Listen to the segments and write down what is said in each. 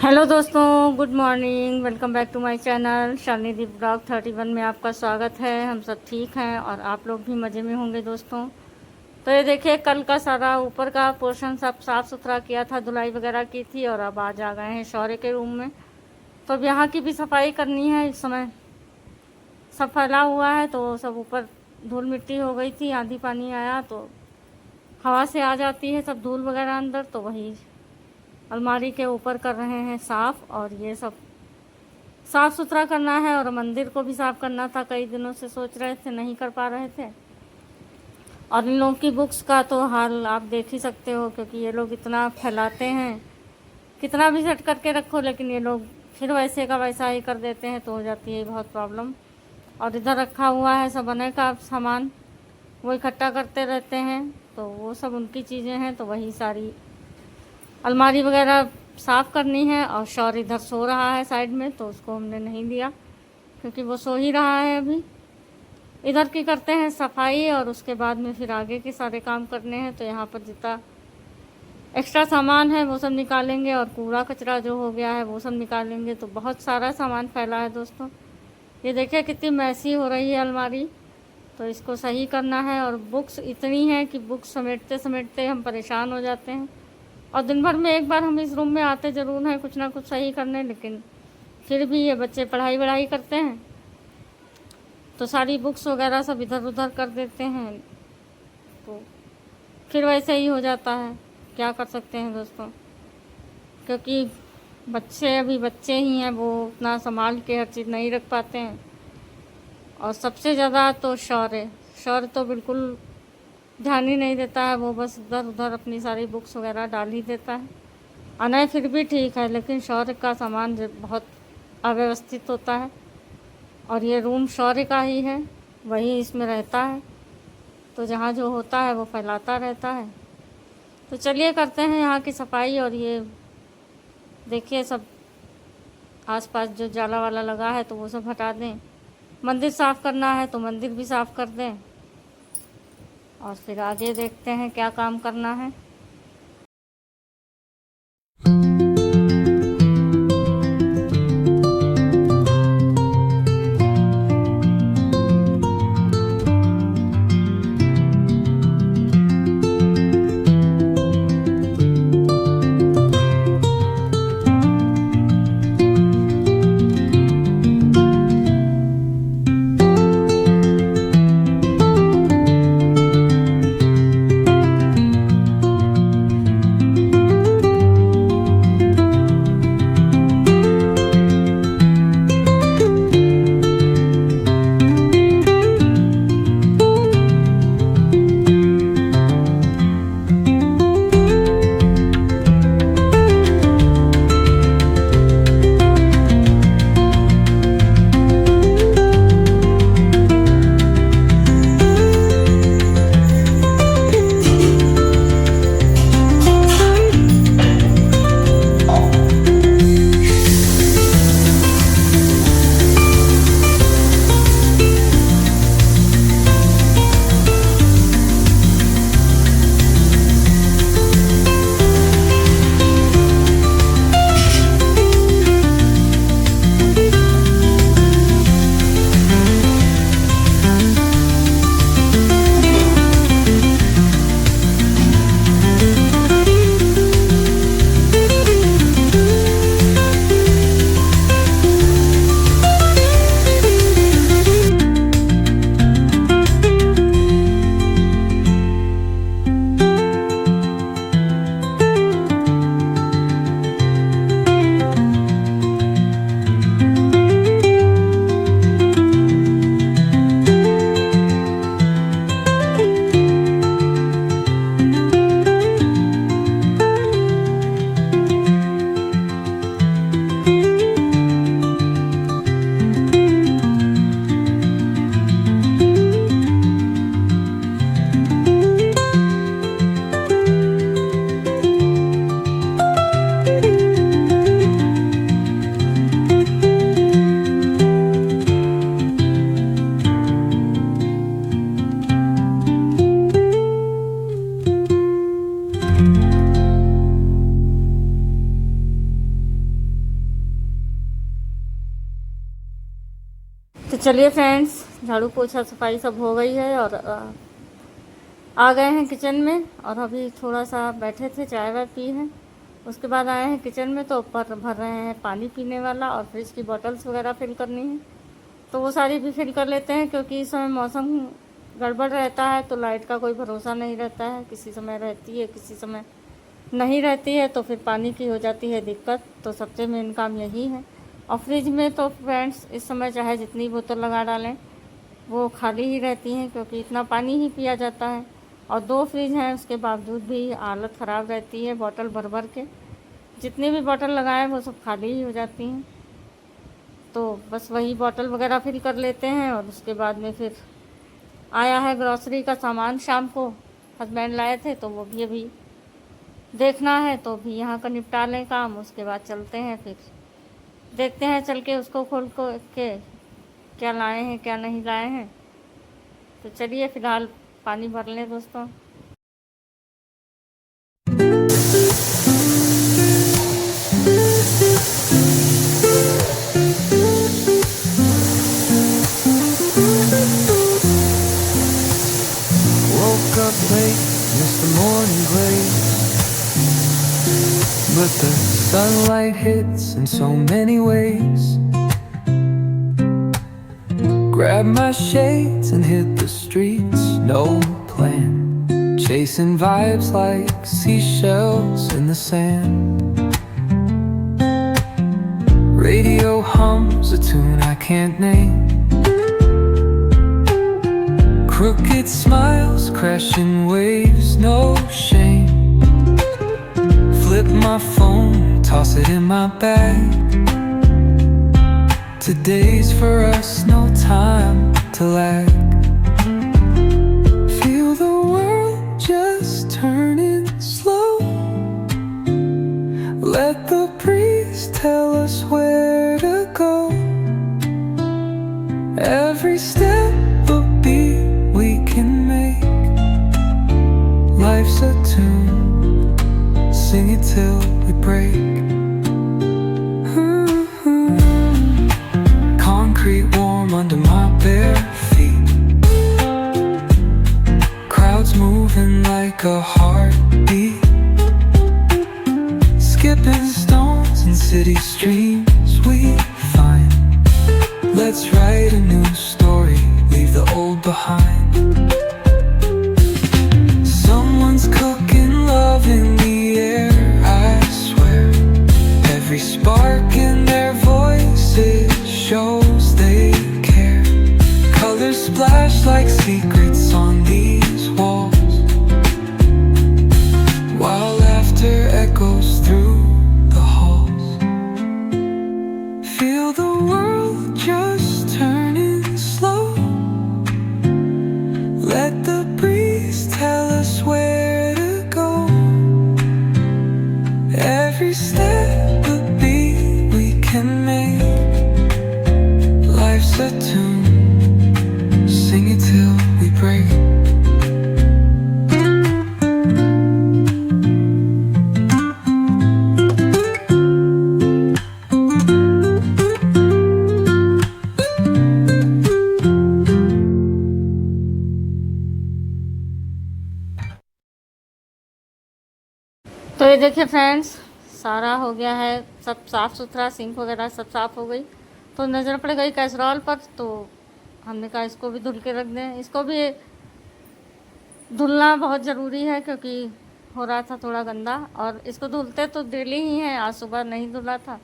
Hello दोस्तों, good morning. Welcome back to my channel Shalini di blog 31 में आपका स्वागत है। हम सब ठीक हैं और आप लोग भी मज़े में होंगे दोस्तों। तो ये देखिए, कल का सारा ऊपर का पोर्शन सब साफ़ सुथरा किया था, धुलाई वगैरह की थी और अब आज आ गए हैं शौर्य के रूम में। तो अब यहाँ की भी सफाई करनी है। इस समय सब फैला हुआ है तो सब ऊपर धूल मिट्टी हो गई थी, आंधी पानी आया तो हवा से आ जाती है सब धूल वगैरह अंदर, तो वही अलमारी के ऊपर कर रहे हैं साफ़। और ये सब साफ़ सुथरा करना है और मंदिर को भी साफ़ करना था। कई दिनों से सोच रहे थे, नहीं कर पा रहे थे। और इन लोगों की बुक्स का तो हाल आप देख ही सकते हो, क्योंकि ये लोग इतना फैलाते हैं, कितना भी सेट करके रखो लेकिन ये लोग फिर वैसे का वैसा ही कर देते हैं, तो हो जाती है बहुत प्रॉब्लम। और इधर रखा हुआ है सब बने का सामान, वो इकट्ठा करते रहते हैं, तो वो सब उनकी चीज़ें हैं। तो वही सारी अलमारी वगैरह साफ़ करनी है। और शौर्य इधर सो रहा है साइड में, तो उसको हमने नहीं दिया क्योंकि वो सो ही रहा है अभी। इधर की करते हैं सफाई और उसके बाद में फिर आगे के सारे काम करने हैं। तो यहाँ पर जितना एक्स्ट्रा सामान है वो सब निकालेंगे और कूड़ा कचरा जो हो गया है वो सब निकालेंगे। तो बहुत सारा सामान फैला है दोस्तों। ये देखिए कितनी मैसी हो रही है अलमारी, तो इसको सही करना है। और बुक्स इतनी हैं कि बुक्स समेटते समेटते हम परेशान हो जाते हैं। और दिन भर में एक बार हम इस रूम में आते ज़रूर हैं कुछ ना कुछ सही करने, लेकिन फिर भी ये बच्चे पढ़ाई वढ़ाई करते हैं तो सारी बुक्स वगैरह सब इधर उधर कर देते हैं, तो फिर वैसे ही हो जाता है। क्या कर सकते हैं दोस्तों, क्योंकि बच्चे अभी बच्चे ही हैं, वो उतना संभाल के हर चीज़ नहीं रख पाते हैं। और सबसे ज़्यादा तो शौर्य शौर्य तो बिल्कुल ध्यान ही नहीं देता है, वो बस इधर उधर अपनी सारी बुक्स वगैरह डाल ही देता है। अनय फिर भी ठीक है, लेकिन शौर्य का सामान बहुत अव्यवस्थित होता है। और ये रूम शौर्य का ही है, वही इसमें रहता है, तो जहाँ जो होता है वो फैलाता रहता है। तो चलिए करते हैं यहाँ की सफाई। और ये देखिए सब आसपास जो जाला वाला लगा है तो वो सब हटा दें। मंदिर साफ़ करना है तो मंदिर भी साफ़ कर दें और फिर आगे देखते हैं क्या काम करना है। चलिए फ्रेंड्स, झाड़ू पोछा सफाई सब हो गई है और आ गए हैं किचन में। और अभी थोड़ा सा बैठे थे, चाय वाय पी है, उसके बाद आए हैं किचन में। तो ऊपर भर रहे हैं पानी पीने वाला और फ्रिज की बॉटल्स वगैरह फिल करनी है, तो वो सारी भी फिल कर लेते हैं। क्योंकि इस समय मौसम गड़बड़ रहता है तो लाइट का कोई भरोसा नहीं रहता है, किसी समय रहती है किसी समय नहीं रहती है, तो फिर पानी की हो जाती है दिक्कत। तो सबसे मेन काम यही है। और फ्रिज में तो फ्रेंड्स इस समय चाहे जितनी बोतल लगा डालें वो खाली ही रहती हैं, क्योंकि इतना पानी ही पिया जाता है। और 2 फ्रिज हैं, उसके बावजूद भी हालत ख़राब रहती है, बॉटल भर भर के जितनी भी बॉटल लगाएं वो सब खाली ही हो जाती हैं। तो बस वही बॉटल वगैरह फिल कर लेते हैं। और उसके बाद में फिर आया है ग्रॉसरी का सामान, शाम को हस्बैंड लाए थे तो वो भी अभी देखना है, तो भी यहाँ का निपटा लें काम। उसके बाद चलते हैं, फिर देखते हैं चल के उसको खोल के क्या लाए हैं क्या नहीं लाए हैं। तो चलिए फ़िलहाल पानी भर लें दोस्तों। Woke up late, missed the morning blaze, but the sunlight hits in so many ways. Grabbed my shades and hit the streets, no plan, chasing vibes like seashells in the sand. Radio hums a tune I can't name, crooked smiles, crashing waves, no shame. Flip my phone, toss it in my bag. Today's for us, no time to lag. Feel the world just turning slow. Let the breeze tell us where to go. Every step a beat we can make. Life's a tune, sing it till we break. Concrete warm under my bare feet. Crowds moving like a heartbeat. Skipping stones in city streams we find. Let's write a new story, leave the old behind. Someone's cooking love in the air, I swear. Every spark in their voices shows they care. Colors splash like secrets on these walls, while laughter echoes through the halls. Feel the world just turning slow. Let the breeze tell us where to go. Every step a beat we can make. Life's a tune, sing it till we break. तो ये देखिए friends, सारा हो गया है, सब साफ़ सुथरा, सिंक वगैरह सब साफ़ हो गई। तो नज़र पड़ गई कैसरॉल पर, तो हमने कहा इसको भी धुल के रख दें। इसको भी धुलना बहुत ज़रूरी है, क्योंकि हो रहा था थोड़ा गंदा। और इसको धुलते तो डेली ही हैं, आज सुबह नहीं धुला था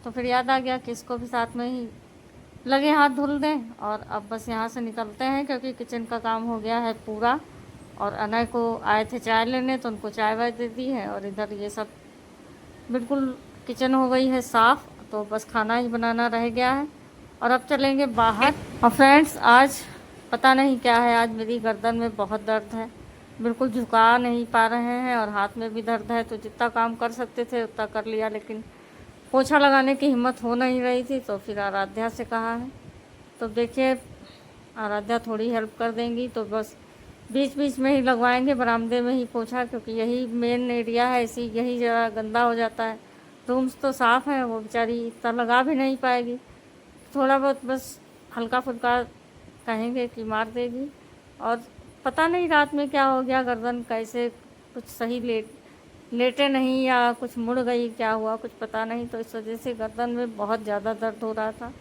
तो फिर याद आ गया कि इसको भी साथ में ही लगे हाथ धुल दें। और अब बस यहाँ से निकलते हैं, क्योंकि किचन का काम हो गया है पूरा। और अनय को आए थे चाय लेने तो उनको चाय वाय दे दी है। और इधर ये सब बिल्कुल किचन हो गई है साफ़, तो बस खाना ही बनाना रह गया है। और अब चलेंगे बाहर। और फ्रेंड्स आज पता नहीं क्या है, आज मेरी गर्दन में बहुत दर्द है, बिल्कुल झुका नहीं पा रहे हैं और हाथ में भी दर्द है। तो जितना काम कर सकते थे उतना कर लिया, लेकिन पोछा लगाने की हिम्मत हो नहीं रही थी। तो फिर आराध्या से कहा है, तो देखिए आराध्या थोड़ी हेल्प कर देंगी। तो बस बीच बीच में ही लगवाएंगे बरामदे में ही पोछा, क्योंकि यही मेन एरिया है, इसी यही ज़रा गंदा हो जाता है। रूम्स तो साफ़ हैं, वो बेचारी इतना लगा भी नहीं पाएगी। थोड़ा बहुत बस हल्का फुल्का कहेंगे कि मार देगी। और पता नहीं रात में क्या हो गया, गर्दन कैसे कुछ सही लेटे नहीं या कुछ मुड़ गई, क्या हुआ कुछ पता नहीं। तो इस वजह से गर्दन में बहुत ज़्यादा दर्द हो रहा था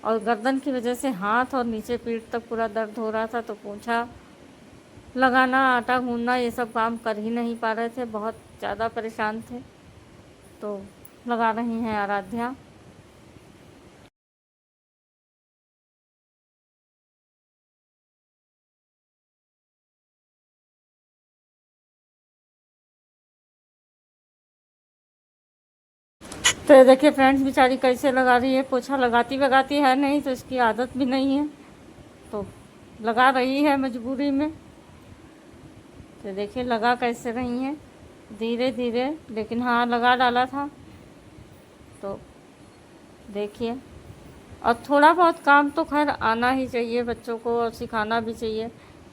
और गर्दन की वजह से हाथ और नीचे पीठ तक पूरा दर्द हो रहा था। तो पोंछा लगाना, आटा गूंदना, ये सब काम कर ही नहीं पा रहे थे, बहुत ज़्यादा परेशान थे। तो लगा रही हैं आराध्या। तो ये देखिए फ्रेंड्स, बेचारी कैसे लगा रही है पोछा। लगाती लगाती है नहीं, तो इसकी आदत भी नहीं है, तो लगा रही है मजबूरी में। तो देखिए लगा कैसे रही हैं, धीरे धीरे, लेकिन हाँ लगा डाला था। तो देखिए, और थोड़ा बहुत काम तो खैर आना ही चाहिए बच्चों को, और सिखाना भी चाहिए,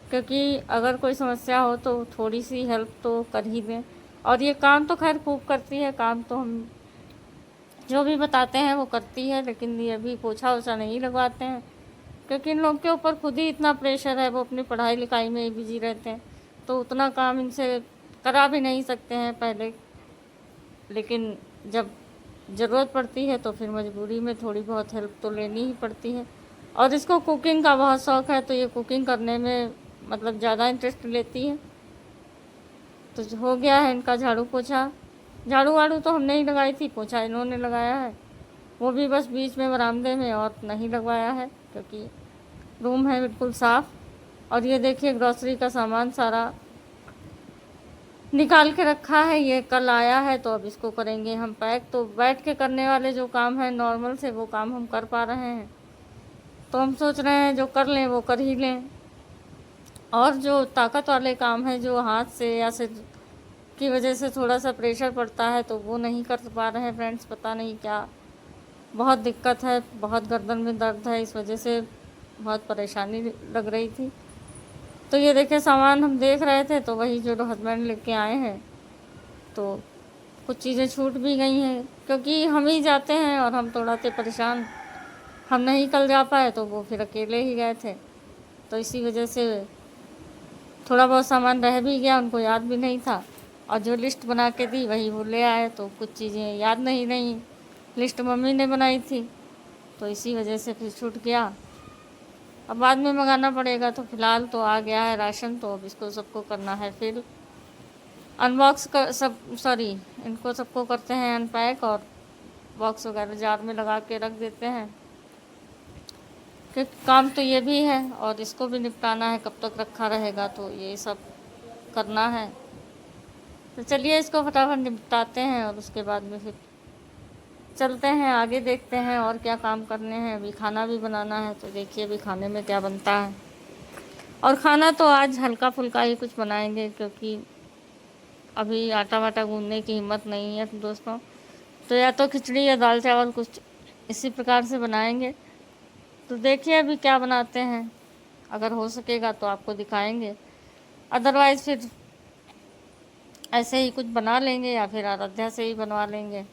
क्योंकि अगर कोई समस्या हो तो थोड़ी सी हेल्प तो कर ही दें। और ये काम तो खैर खूब करती है, काम तो हम जो भी बताते हैं वो करती है, लेकिन ये भी पोछा वोछा नहीं लगवाते हैं, क्योंकि इन लोग के ऊपर खुद ही इतना प्रेशर है, वो अपनी पढ़ाई लिखाई में ही बिजी रहते हैं, तो उतना काम इनसे करा भी नहीं सकते हैं पहले। लेकिन जब ज़रूरत पड़ती है तो फिर मजबूरी में थोड़ी बहुत हेल्प तो लेनी ही पड़ती है। और इसको कुकिंग का बहुत शौक़ है, तो ये कुकिंग करने में मतलब ज़्यादा इंटरेस्ट लेती है। तो हो गया है इनका झाड़ू पोछा। झाड़ू वाड़ू तो हमने ही लगाई थी, पोछा इन्होंने लगाया है, वो भी बस बीच में बरामदे में, और नहीं लगवाया है क्योंकि रूम है बिल्कुल साफ़। और ये देखिए ग्रॉसरी का सामान सारा निकाल के रखा है, ये कल आया है, तो अब इसको करेंगे हम पैक। तो बैठ के करने वाले जो काम है नॉर्मल से, वो काम हम कर पा रहे हैं, तो हम सोच रहे हैं जो कर लें वो कर ही लें। और जो ताकत वाले काम है, जो हाथ से या सिर की वजह से थोड़ा सा प्रेशर पड़ता है, तो वो नहीं कर पा रहे हैं फ्रेंड्स। पता नहीं क्या बहुत दिक्कत है, बहुत गर्दन में दर्द है, इस वजह से बहुत परेशानी लग रही थी। तो ये देखे सामान हम देख रहे थे, तो वही जो हस्बैंड लेके आए हैं, तो कुछ चीज़ें छूट भी गई हैं, क्योंकि हम ही जाते हैं और हम थोड़ा थे परेशान, हम नहीं कल जा पाए, तो वो फिर अकेले ही गए थे, तो इसी वजह से थोड़ा बहुत सामान रह भी गया, उनको याद भी नहीं था। और जो लिस्ट बना के दी वही वो ले आए, तो कुछ चीज़ें याद नहीं रहीं, लिस्ट मम्मी ने बनाई थी, तो इसी वजह से फिर छूट गया। अब बाद में मंगाना पड़ेगा, तो फ़िलहाल तो आ गया है राशन, तो अब इसको सबको करना है फिर अनबॉक्स कर, इनको सबको करते हैं अनपैक, और बॉक्स वगैरह जार में लगा के रख देते हैं, क्योंकि काम तो ये भी है और इसको भी निपटाना है, कब तक रखा रहेगा, तो ये सब करना है। तो चलिए इसको फटाफट निपटाते हैं और उसके बाद में फिर चलते हैं आगे, देखते हैं और क्या काम करने हैं। अभी खाना भी बनाना है, तो देखिए अभी खाने में क्या बनता है। और खाना तो आज हल्का फुल्का ही कुछ बनाएंगे, क्योंकि अभी आटा वाटा गूंदने की हिम्मत नहीं है दोस्तों। तो या तो खिचड़ी या दाल चावल कुछ इसी प्रकार से बनाएंगे। तो देखिए अभी क्या बनाते हैं, अगर हो सकेगा तो आपको दिखाएंगे, अदरवाइज़ फिर ऐसे ही कुछ बना लेंगे या फिर आराध्या से ही बनवा लेंगे।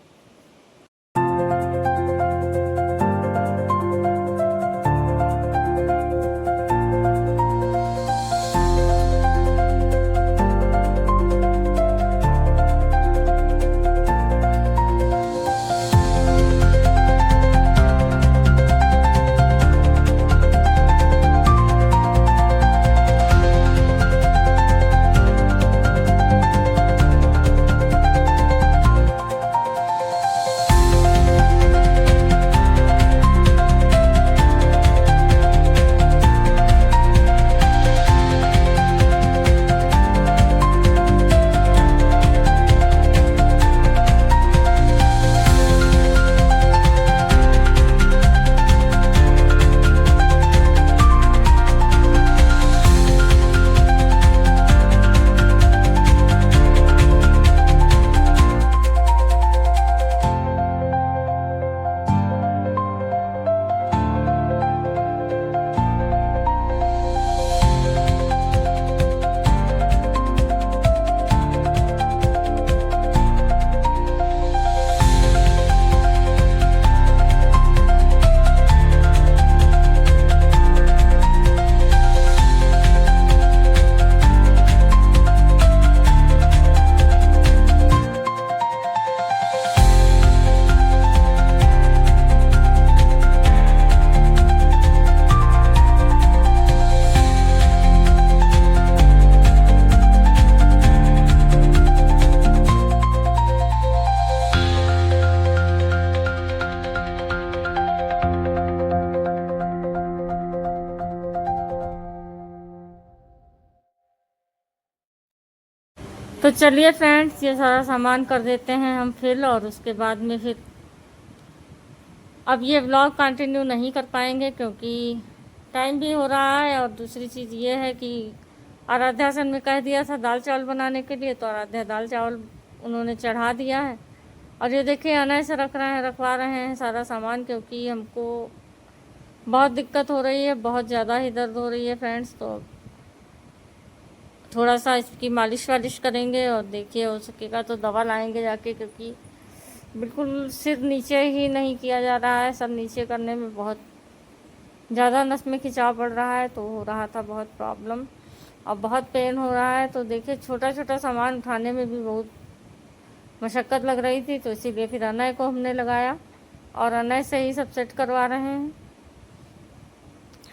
तो चलिए फ्रेंड्स, ये सारा सामान कर देते हैं हम फिल, और उसके बाद में फिर अब ये व्लॉग कंटिन्यू नहीं कर पाएंगे क्योंकि टाइम भी हो रहा है। और दूसरी चीज़ ये है कि आराध्या से ने कह दिया था दाल चावल बनाने के लिए, तो आराध्या दाल चावल उन्होंने चढ़ा दिया है। और ये देखिए अनय से रखवा रहे हैं सारा सामान, क्योंकि हमको बहुत दिक्कत हो रही है, बहुत ज़्यादा ही दर्द हो रही है फ्रेंड्स। तो थोड़ा सा इसकी मालिश वालिश करेंगे, और देखिए हो सकेगा तो दवा लाएंगे जाके, क्योंकि बिल्कुल सिर नीचे ही नहीं किया जा रहा है। सर नीचे करने में बहुत ज़्यादा नस में खिंचाव पड़ रहा है, तो हो रहा था बहुत प्रॉब्लम और बहुत पेन हो रहा है। तो देखिए छोटा छोटा सामान उठाने में भी बहुत मशक्क़त लग रही थी, तो इसीलिए फिर अनय को हमने लगाया और अनय से ही सब सेट करवा रहे हैं।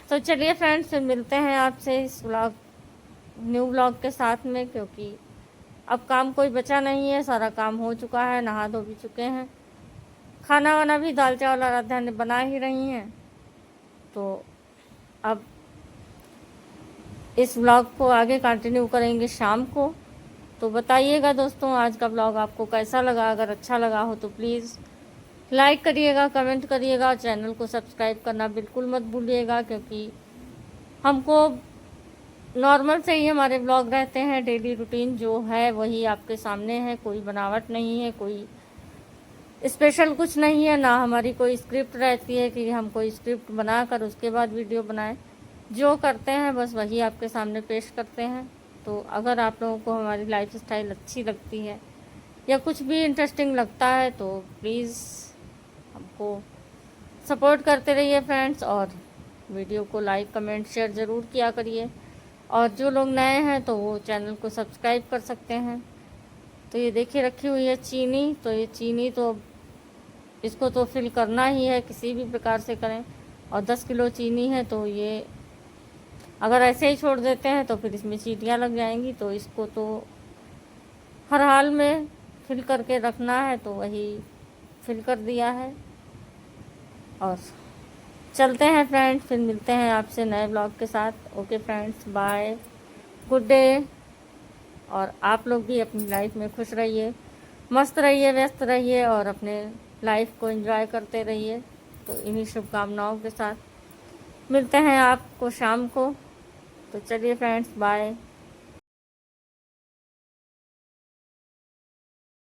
तो चलिए फ्रेंड्स, फिर मिलते हैं आपसे इस न्यू व्लॉग के साथ में, क्योंकि अब काम कोई बचा नहीं है, सारा काम हो चुका है, नहा धो भी चुके हैं, खाना वाना भी दाल चावल आराध्या ने बना ही रही हैं। तो अब इस व्लॉग को आगे कंटिन्यू करेंगे शाम को। तो बताइएगा दोस्तों आज का व्लॉग आपको कैसा लगा। अगर अच्छा लगा हो तो प्लीज़ लाइक करिएगा, कमेंट करिएगा, और चैनल को सब्सक्राइब करना बिल्कुल मत भूलिएगा, क्योंकि हमको नॉर्मल से ही हमारे व्लॉग रहते हैं। डेली रूटीन जो है वही आपके सामने है, कोई बनावट नहीं है, कोई स्पेशल कुछ नहीं है, ना हमारी कोई स्क्रिप्ट रहती है कि हम कोई स्क्रिप्ट बनाकर उसके बाद वीडियो बनाएं। जो करते हैं बस वही आपके सामने पेश करते हैं। तो अगर आप लोगों को हमारी लाइफ स्टाइल अच्छी लगती है या कुछ भी इंटरेस्टिंग लगता है तो प्लीज़ हमको सपोर्ट करते रहिए फ्रेंड्स, और वीडियो को लाइक कमेंट शेयर ज़रूर किया करिए। और जो लोग नए हैं तो वो चैनल को सब्सक्राइब कर सकते हैं। तो ये देखिए रखी हुई है चीनी, तो ये चीनी तो इसको तो फिल करना ही है, किसी भी प्रकार से करें। और 10 किलो चीनी है, तो ये अगर ऐसे ही छोड़ देते हैं तो फिर इसमें चींटियाँ लग जाएंगी। तो इसको तो हर हाल में फिल करके रखना है, तो वही फिल कर दिया है। और चलते हैं फ्रेंड्स, फिर मिलते हैं आपसे नए ब्लॉग के साथ। Okay friends, bye, good day. और आप लोग भी अपनी लाइफ में खुश रहिए, मस्त रहिए, व्यस्त रहिए, और अपने लाइफ को एंजॉय करते रहिए। तो इन्हीं शुभकामनाओं के साथ मिलते हैं आपको शाम को। तो चलिए फ्रेंड्स, बाय।